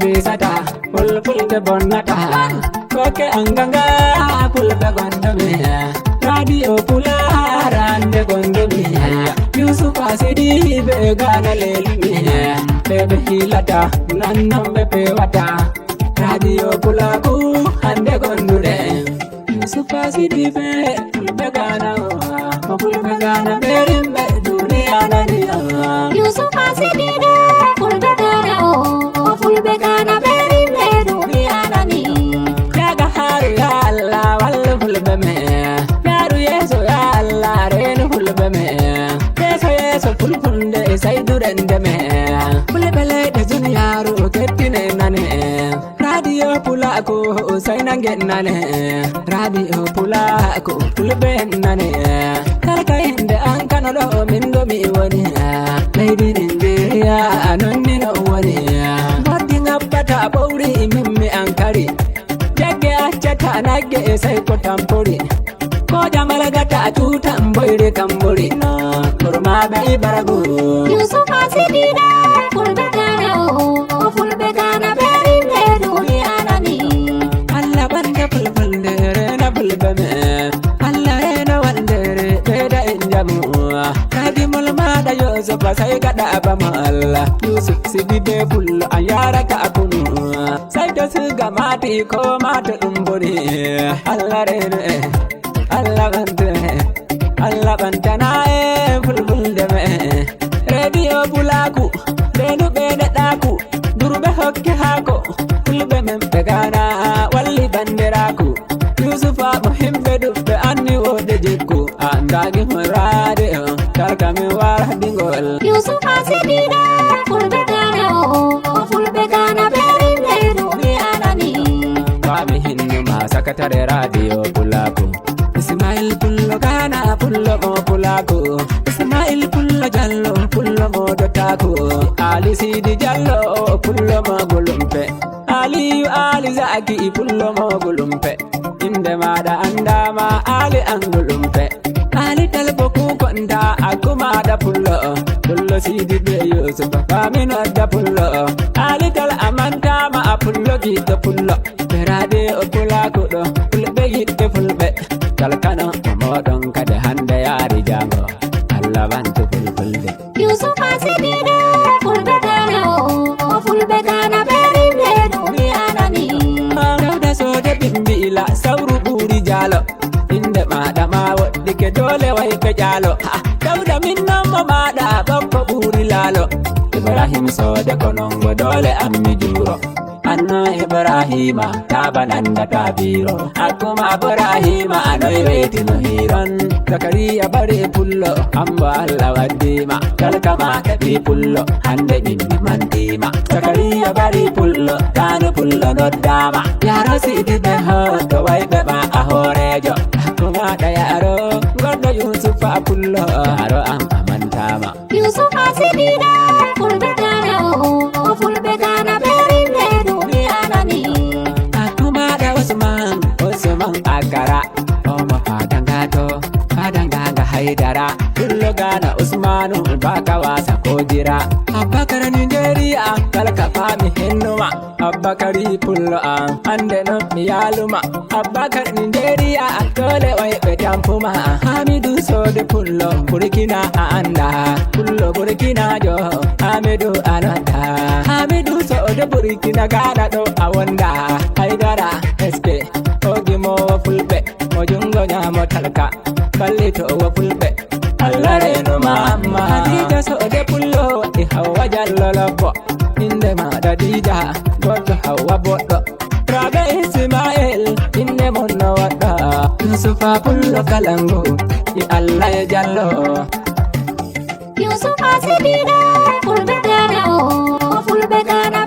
bisata fulfulde bonnata koke anganga fulbe gondome radio pularande gondome Yusuf Asidi be gana lelmi bebe hilata nannombe pewata radio pulaku hande gondude Yusuf Asidi be fulbe gana berimbe duniya naniya Yusuf Asidi be fulbe gana berimbe duniya naniya yaga haru ya Allah wallu fulbe me yaru yeso ya Allah renu fulbe me yeso fulfunde sai durende me fulbe le de duniyaru kettine nane radio pulaku sai nangen nane radio pulaku fulbe nane karka inde an kanodo mingo mi woni lady Nigeria anonni no woni bodi ngabata bawri mimmi ankari jagge achata nagge sai ko tampori ko jamala gata tuta mboyre kambori no kurma be baragu Yusuf Asidi be fulbe gana berimbe duniya naniya Allah banda fulfulde rena fulbe me Allah rena wandere beda injamu kadi mulmada Yusuf sai kada abama Allah Yusuf Sidi be fullo ayara ka akunu sai da su gamati ko mata dumburi Allah rena Allah bantana fulfulde me radio pulaku renu beda daku durbe hokke hako fulbe men begana walli bandiraku Yusufa muhimbe dubbe anni wode jikku andagi murade karka mi wara dingol Yusuf Asidi be fulbe gana berimbe duniya naniya Wami hinnu ma sakatare radio pulaku Ismail pullo gana pullo mo pulaku Ismail pullo jallo pullo mo dotaku Ali Sidi jallo pullo mo gulumpe Aliyu Ali Zaki pullo mo gulumpe Inde mada andama Ali angulumpe Ali talboku konda akuma da pullo Sidi be Yusuf famino da pullo Ali tal amanta ma pullo gidda pullo Berade pulaku do fulbe gidda fulbe Kalkano modon kada hande yari jango Allah bantu fulfulde Yusuf Asidi be fulbe gana berimbe duniya naniya Dauda sode bimbila sauru buri jalo Inde mada ma wadike dole wai ka jalo Dauda minna mada babba buri lalo Ibrahim sode konongo dole ammi juro Anno Ibrahima tabananda tabiro Akuma Ibrahima anoy reti no hiron Zakariya bari pullo amba Allah wadima Kalkama kabi pullo hande minni mandima Zakariya bari pullo tanu pullo noddama Yaro Sidi be hoto way be ma ahorejo Akuma da yaro gondo Yusufa pullo Yaro am amantama Yusuf Asidi be fulbe gana berimbe duniya naniya Akuma da Usman agara Oma fadanga haidara Kullo gana Usmanu baka wasa kojira Abakar Nigeria kalka fami hennuma Abakari pullo ande no miyaluma Abakar Nigeria dole wai be tampuma Hamidu sode pullo Burkina anda Pullo Burkina jo Hamidu ananda Hamidu sode Burkina gana do awanda Haidara SP Ogimo fulbe Mojungo nyamo talka Kallito wa fulbe Allah reno mamma Hadija sode pullo Hawa jallo lobbo Inde ma dadija Goddo hawa boddo Rabe Ismail Inde monno wadda Yusufa pullo kalango Allah ya jallo Yusuf Asidi be fulbe gana